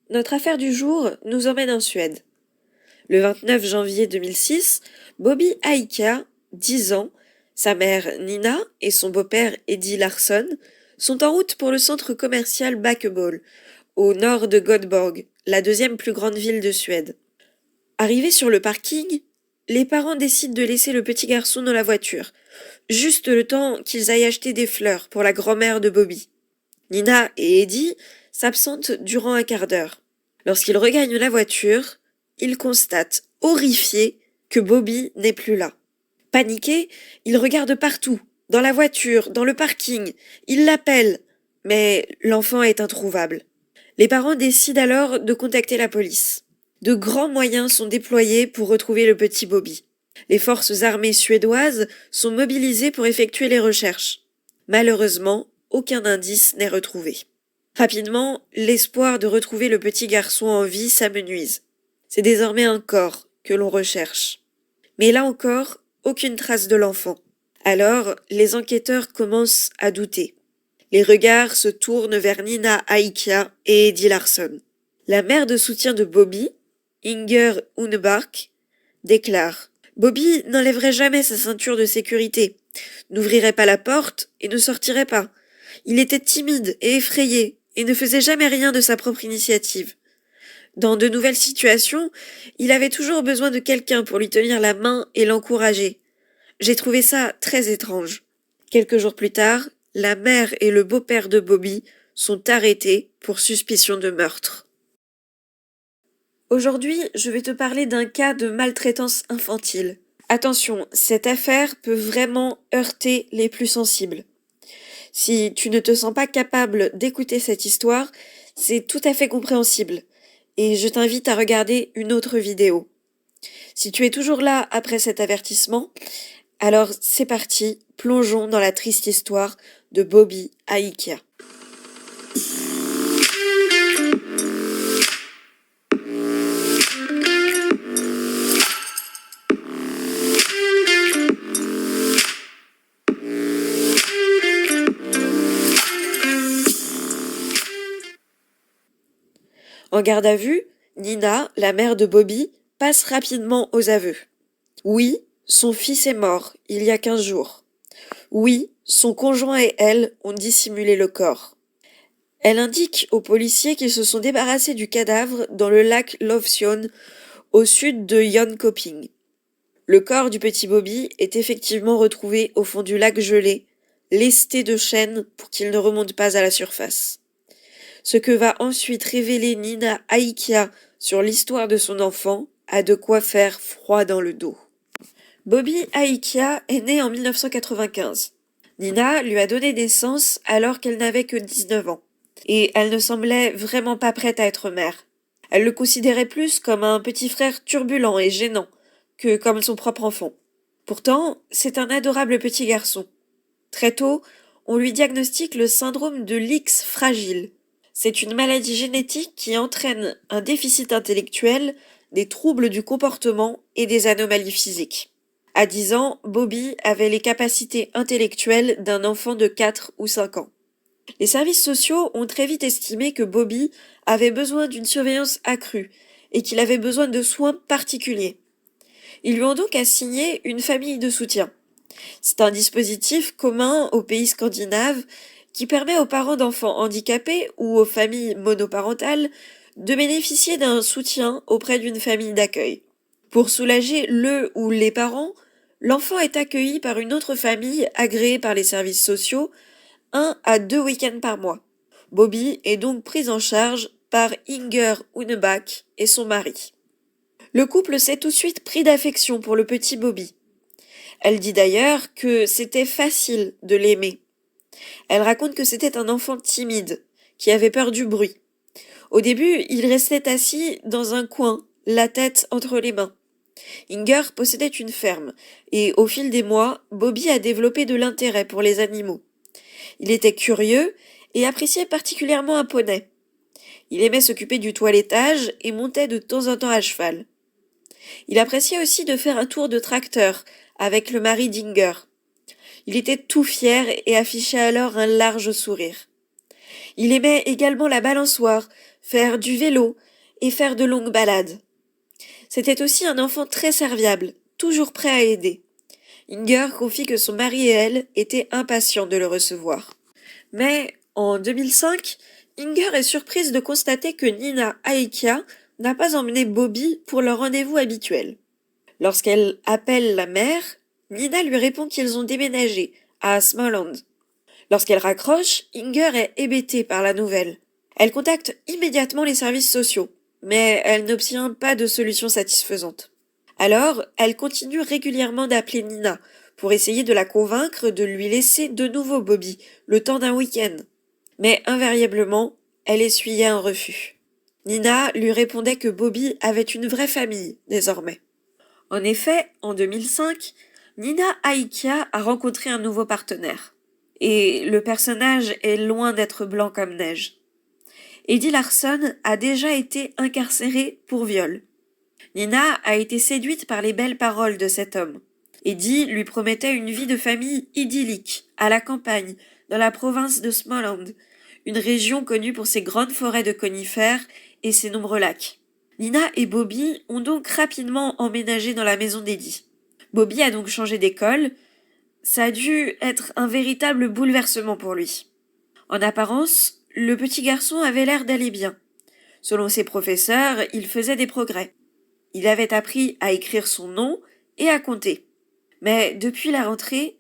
notre affaire du jour nous emmène en Suède. Le 29 janvier 2006, Bobby Aika, 10 ans, sa mère Nina et son beau-père Eddie Larsson sont en route pour le centre commercial Backeball, au nord de Göteborg, la deuxième plus grande ville de Suède. Arrivés sur le parking, les parents décident de laisser le petit garçon dans la voiture, juste le temps qu'ils aillent acheter des fleurs pour la grand-mère de Bobby. Nina et Eddie s'absentent durant un quart d'heure. Lorsqu'ils regagnent la voiture, ils constatent, horrifiés, que Bobby n'est plus là. Paniqués, ils regardent partout, dans la voiture, dans le parking, ils l'appellent, mais l'enfant est introuvable. Les parents décident alors de contacter la police. De grands moyens sont déployés pour retrouver le petit Bobby. Les forces armées suédoises sont mobilisées pour effectuer les recherches. Malheureusement, aucun indice n'est retrouvé. Rapidement, l'espoir de retrouver le petit garçon en vie s'amenuise. C'est désormais un corps que l'on recherche. Mais là encore, aucune trace de l'enfant. Alors, les enquêteurs commencent à douter. Les regards se tournent vers Nina Aikia et Eddie Larsson. La mère de soutien de Bobby, Inger Unebark, déclare « Bobby n'enlèverait jamais sa ceinture de sécurité, n'ouvrirait pas la porte et ne sortirait pas. Il était timide et effrayé et ne faisait jamais rien de sa propre initiative. Dans de nouvelles situations, il avait toujours besoin de quelqu'un pour lui tenir la main et l'encourager. J'ai trouvé ça très étrange. » Quelques jours plus tard, la mère et le beau-père de Bobby sont arrêtés pour suspicion de meurtre. Aujourd'hui, je vais te parler d'un cas de maltraitance infantile. Attention, cette affaire peut vraiment heurter les plus sensibles. Si tu ne te sens pas capable d'écouter cette histoire, c'est tout à fait compréhensible. Et je t'invite à regarder une autre vidéo. Si tu es toujours là après cet avertissement, alors c'est parti, plongeons dans la triste histoire de Bobby Aikia. En garde à vue, Nina, la mère de Bobby, passe rapidement aux aveux. Oui, son fils est mort il y a 15 jours. Oui, son conjoint et elle ont dissimulé le corps. Elle indique aux policiers qu'ils se sont débarrassés du cadavre dans le lac Lovsion, au sud de Jönköping. Le corps du petit Bobby est effectivement retrouvé au fond du lac gelé, lesté de chaînes pour qu'il ne remonte pas à la surface. Ce que va ensuite révéler Nina Aikia sur l'histoire de son enfant a de quoi faire froid dans le dos. Bobby Aikia est né en 1995. Nina lui a donné naissance alors qu'elle n'avait que 19 ans. Et elle ne semblait vraiment pas prête à être mère. Elle le considérait plus comme un petit frère turbulent et gênant que comme son propre enfant. Pourtant, c'est un adorable petit garçon. Très tôt, on lui diagnostique le syndrome de l'X fragile. C'est une maladie génétique qui entraîne un déficit intellectuel, des troubles du comportement et des anomalies physiques. À 10 ans, Bobby avait les capacités intellectuelles d'un enfant de 4 ou 5 ans. Les services sociaux ont très vite estimé que Bobby avait besoin d'une surveillance accrue et qu'il avait besoin de soins particuliers. Ils lui ont donc assigné une famille de soutien. C'est un dispositif commun aux pays scandinaves qui permet aux parents d'enfants handicapés ou aux familles monoparentales de bénéficier d'un soutien auprès d'une famille d'accueil. Pour soulager le ou les parents, l'enfant est accueilli par une autre famille agréée par les services sociaux 1 à 2 week-ends par mois. Bobby est donc prise en charge par Inger Uneback et son mari. Le couple s'est tout de suite pris d'affection pour le petit Bobby. Elle dit d'ailleurs que c'était facile de l'aimer. Elle raconte que c'était un enfant timide, qui avait peur du bruit. Au début, il restait assis dans un coin, la tête entre les mains. Inger possédait une ferme, et au fil des mois, Bobby a développé de l'intérêt pour les animaux. Il était curieux et appréciait particulièrement un poney. Il aimait s'occuper du toilettage et montait de temps en temps à cheval. Il appréciait aussi de faire un tour de tracteur avec le mari d'Inger. Il était tout fier et affichait alors un large sourire. Il aimait également la balançoire, faire du vélo et faire de longues balades. C'était aussi un enfant très serviable, toujours prêt à aider. Inger confie que son mari et elle étaient impatients de le recevoir. Mais, en 2005, Inger est surprise de constater que Nina Aikia n'a pas emmené Bobby pour leur rendez-vous habituel. Lorsqu'elle appelle la mère, Nina lui répond qu'ils ont déménagé à Småland. Lorsqu'elle raccroche, Inger est hébétée par la nouvelle. Elle contacte immédiatement les services sociaux, mais elle n'obtient pas de solution satisfaisante. Alors, elle continue régulièrement d'appeler Nina pour essayer de la convaincre de lui laisser de nouveau Bobby, le temps d'un week-end. Mais invariablement, elle essuyait un refus. Nina lui répondait que Bobby avait une vraie famille, désormais. En effet, en 2005, Nina Aikia a rencontré un nouveau partenaire. Et le personnage est loin d'être blanc comme neige. Eddie Larson a déjà été incarcéré pour viol. Nina a été séduite par les belles paroles de cet homme. Eddie lui promettait une vie de famille idyllique, à la campagne, dans la province de Småland, une région connue pour ses grandes forêts de conifères et ses nombreux lacs. Nina et Bobby ont donc rapidement emménagé dans la maison d'Eddie. Bobby a donc changé d'école. Ça a dû être un véritable bouleversement pour lui. En apparence, le petit garçon avait l'air d'aller bien. Selon ses professeurs, il faisait des progrès. Il avait appris à écrire son nom et à compter. Mais depuis la rentrée,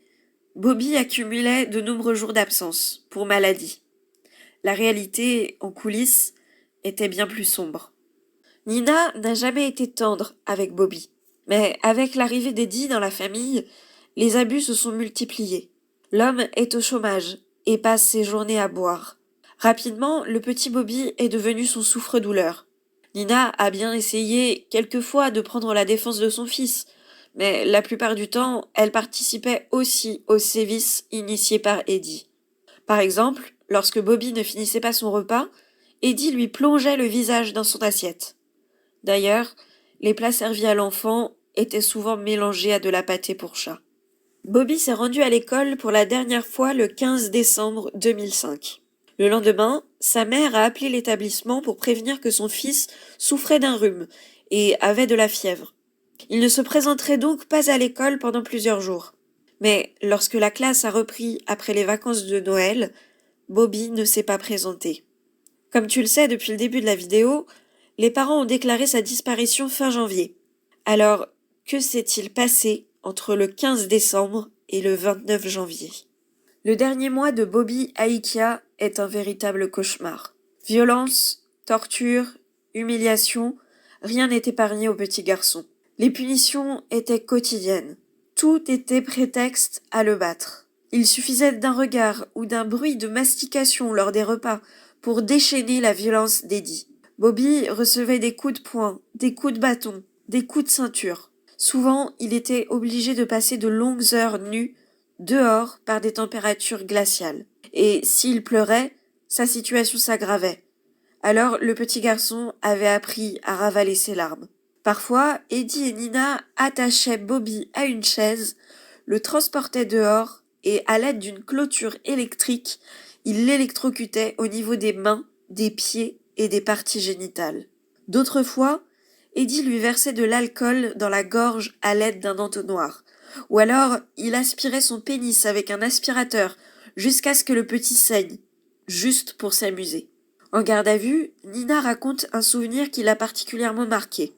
Bobby accumulait de nombreux jours d'absence pour maladie. La réalité, en coulisses, était bien plus sombre. Nina n'a jamais été tendre avec Bobby. Mais avec l'arrivée d'Eddie dans la famille, les abus se sont multipliés. L'homme est au chômage et passe ses journées à boire. Rapidement, le petit Bobby est devenu son souffre-douleur. Nina a bien essayé quelquefois de prendre la défense de son fils, mais la plupart du temps, elle participait aussi aux sévices initiés par Eddie. Par exemple, lorsque Bobby ne finissait pas son repas, Eddie lui plongeait le visage dans son assiette. D'ailleurs, les plats servis à l'enfant étaient souvent mélangés à de la pâtée pour chat. Bobby s'est rendu à l'école pour la dernière fois le 15 décembre 2005. Le lendemain, sa mère a appelé l'établissement pour prévenir que son fils souffrait d'un rhume et avait de la fièvre. Il ne se présenterait donc pas à l'école pendant plusieurs jours. Mais lorsque la classe a repris après les vacances de Noël, Bobby ne s'est pas présenté. Comme tu le sais depuis le début de la vidéo, les parents ont déclaré sa disparition fin janvier. Alors, que s'est-il passé entre le 15 décembre et le 29 janvier? Le dernier mois de Bobby Aikia est un véritable cauchemar. Violence, torture, humiliation, rien n'est épargné au petit garçon. Les punitions étaient quotidiennes. Tout était prétexte à le battre. Il suffisait d'un regard ou d'un bruit de mastication lors des repas pour déchaîner la violence d'Eddie. Bobby recevait des coups de poing, des coups de bâton, des coups de ceinture. Souvent, il était obligé de passer de longues heures nu, dehors, par des températures glaciales. Et s'il pleurait, sa situation s'aggravait. Alors, le petit garçon avait appris à ravaler ses larmes. Parfois, Eddie et Nina attachaient Bobby à une chaise, le transportaient dehors et, à l'aide d'une clôture électrique, ils l'électrocutaient au niveau des mains, des pieds et des parties génitales. D'autres fois, Eddie lui versait de l'alcool dans la gorge à l'aide d'un entonnoir, ou alors il aspirait son pénis avec un aspirateur jusqu'à ce que le petit saigne, juste pour s'amuser. En garde à vue, Nina raconte un souvenir qui l'a particulièrement marqué.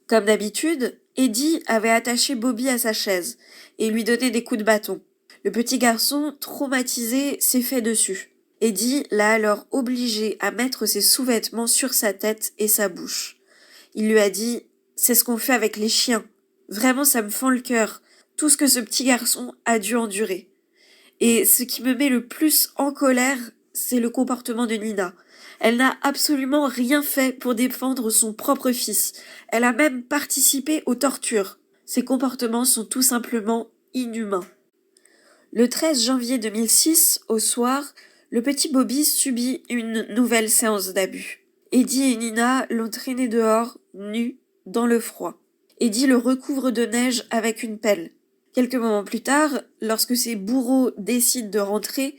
Comme d'habitude, Eddie avait attaché Bobby à sa chaise et lui donnait des coups de bâton. Le petit garçon, traumatisé, s'est fait dessus. Eddie l'a alors obligé à mettre ses sous-vêtements sur sa tête et sa bouche. Il lui a dit « C'est ce qu'on fait avec les chiens. Vraiment, ça me fend le cœur, tout ce que ce petit garçon a dû endurer. » Et ce qui me met le plus en colère, c'est le comportement de Nina. Elle n'a absolument rien fait pour défendre son propre fils. Elle a même participé aux tortures. Ses comportements sont tout simplement inhumains. Le 13 janvier 2006, au soir, le petit Bobby subit une nouvelle séance d'abus. Eddie et Nina l'ont traîné dehors, nu, dans le froid. Eddie le recouvre de neige avec une pelle. Quelques moments plus tard, lorsque ses bourreaux décident de rentrer,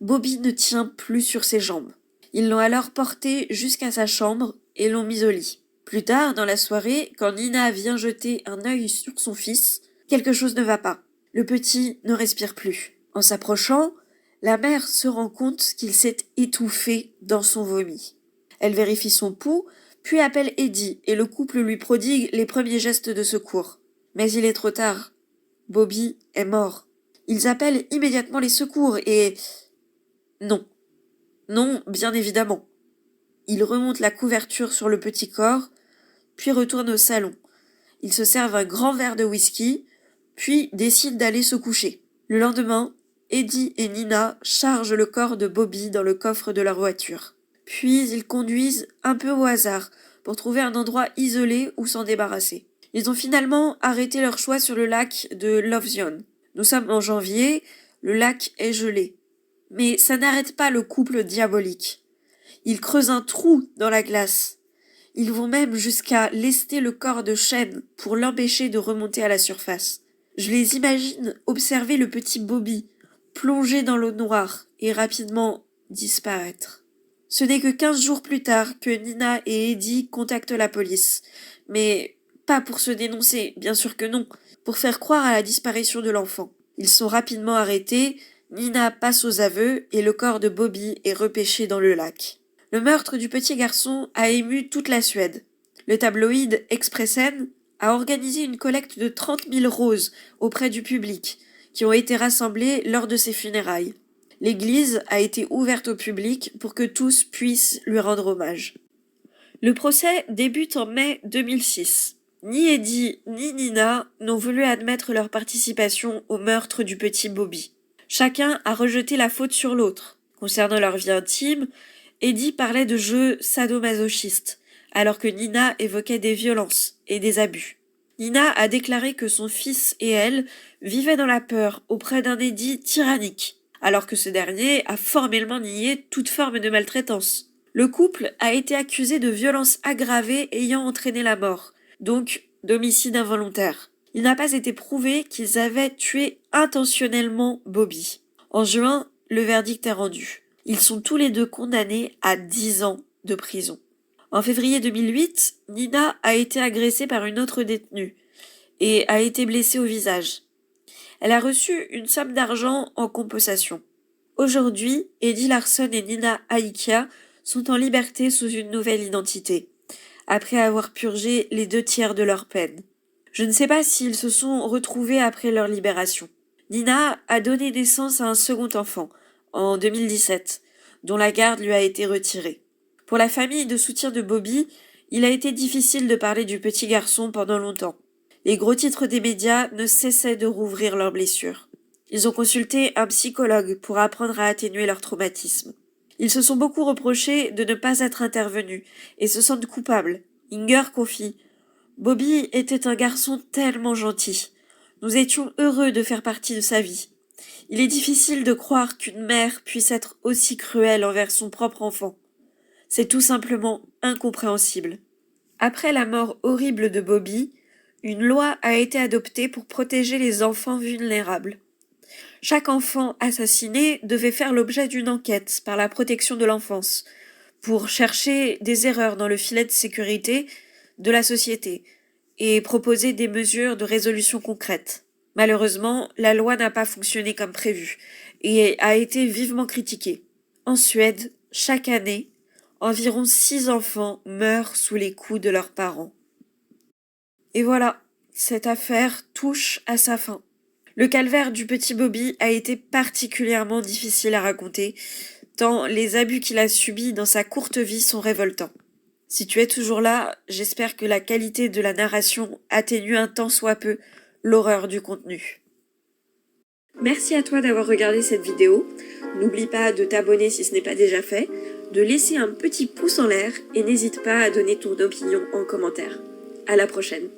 Bobby ne tient plus sur ses jambes. Ils l'ont alors porté jusqu'à sa chambre et l'ont mis au lit. Plus tard, dans la soirée, quand Nina vient jeter un œil sur son fils, quelque chose ne va pas. Le petit ne respire plus. En s'approchant, la mère se rend compte qu'il s'est étouffé dans son vomi. Elle vérifie son pouls, puis appelle Eddie et le couple lui prodigue les premiers gestes de secours. Mais il est trop tard. Bobby est mort. Ils appellent immédiatement les secours et... Non. Non, bien évidemment. Ils remontent la couverture sur le petit corps, puis retournent au salon. Ils se servent un grand verre de whisky, puis décident d'aller se coucher. Le lendemain, Eddie et Nina chargent le corps de Bobby dans le coffre de leur voiture. Puis ils conduisent un peu au hasard pour trouver un endroit isolé où s'en débarrasser. Ils ont finalement arrêté leur choix sur le lac de Lovezion. Nous sommes en janvier, le lac est gelé. Mais ça n'arrête pas le couple diabolique. Ils creusent un trou dans la glace. Ils vont même jusqu'à lester le corps de Shane pour l'empêcher de remonter à la surface. Je les imagine observer le petit Bobby, plongé dans l'eau noire et rapidement disparaître. Ce n'est que 15 jours plus tard que Nina et Eddie contactent la police. Mais pas pour se dénoncer, bien sûr que non, pour faire croire à la disparition de l'enfant. Ils sont rapidement arrêtés, Nina passe aux aveux et le corps de Bobby est repêché dans le lac. Le meurtre du petit garçon a ému toute la Suède. Le tabloïd Expressen a organisé une collecte de 30 000 roses auprès du public, qui ont été rassemblées lors de ses funérailles. L'église a été ouverte au public pour que tous puissent lui rendre hommage. Le procès débute en mai 2006. Ni Eddie ni Nina n'ont voulu admettre leur participation au meurtre du petit Bobby. Chacun a rejeté la faute sur l'autre. Concernant leur vie intime, Eddie parlait de jeux sadomasochistes, alors que Nina évoquait des violences et des abus. Nina a déclaré que son fils et elle vivaient dans la peur auprès d'un Eddie tyrannique, alors que ce dernier a formellement nié toute forme de maltraitance. Le couple a été accusé de violences aggravées ayant entraîné la mort, donc d'homicide involontaire. Il n'a pas été prouvé qu'ils avaient tué intentionnellement Bobby. En juin, le verdict est rendu. Ils sont tous les deux condamnés à 10 ans de prison. En février 2008, Nina a été agressée par une autre détenue et a été blessée au visage. Elle a reçu une somme d'argent en compensation. Aujourd'hui, Eddie Larson et Nina Aikia sont en liberté sous une nouvelle identité, après avoir purgé les 2/3 de leur peine. Je ne sais pas s'ils se sont retrouvés après leur libération. Nina a donné naissance à un second enfant, en 2017, dont la garde lui a été retirée. Pour la famille de soutien de Bobby, il a été difficile de parler du petit garçon pendant longtemps. Les gros titres des médias ne cessaient de rouvrir leurs blessures. Ils ont consulté un psychologue pour apprendre à atténuer leur traumatisme. Ils se sont beaucoup reprochés de ne pas être intervenus et se sentent coupables. Inger confie « Bobby était un garçon tellement gentil. Nous étions heureux de faire partie de sa vie. Il est difficile de croire qu'une mère puisse être aussi cruelle envers son propre enfant. C'est tout simplement incompréhensible. » Après la mort horrible de Bobby, une loi a été adoptée pour protéger les enfants vulnérables. Chaque enfant assassiné devait faire l'objet d'une enquête par la protection de l'enfance, pour chercher des erreurs dans le filet de sécurité de la société et proposer des mesures de résolution concrètes. Malheureusement, la loi n'a pas fonctionné comme prévu et a été vivement critiquée. En Suède, chaque année, environ 6 enfants meurent sous les coups de leurs parents. Et voilà, cette affaire touche à sa fin. Le calvaire du petit Bobby a été particulièrement difficile à raconter, tant les abus qu'il a subis dans sa courte vie sont révoltants. Si tu es toujours là, j'espère que la qualité de la narration atténue un tant soit peu l'horreur du contenu. Merci à toi d'avoir regardé cette vidéo. N'oublie pas de t'abonner si ce n'est pas déjà fait, de laisser un petit pouce en l'air et n'hésite pas à donner ton opinion en commentaire. À la prochaine.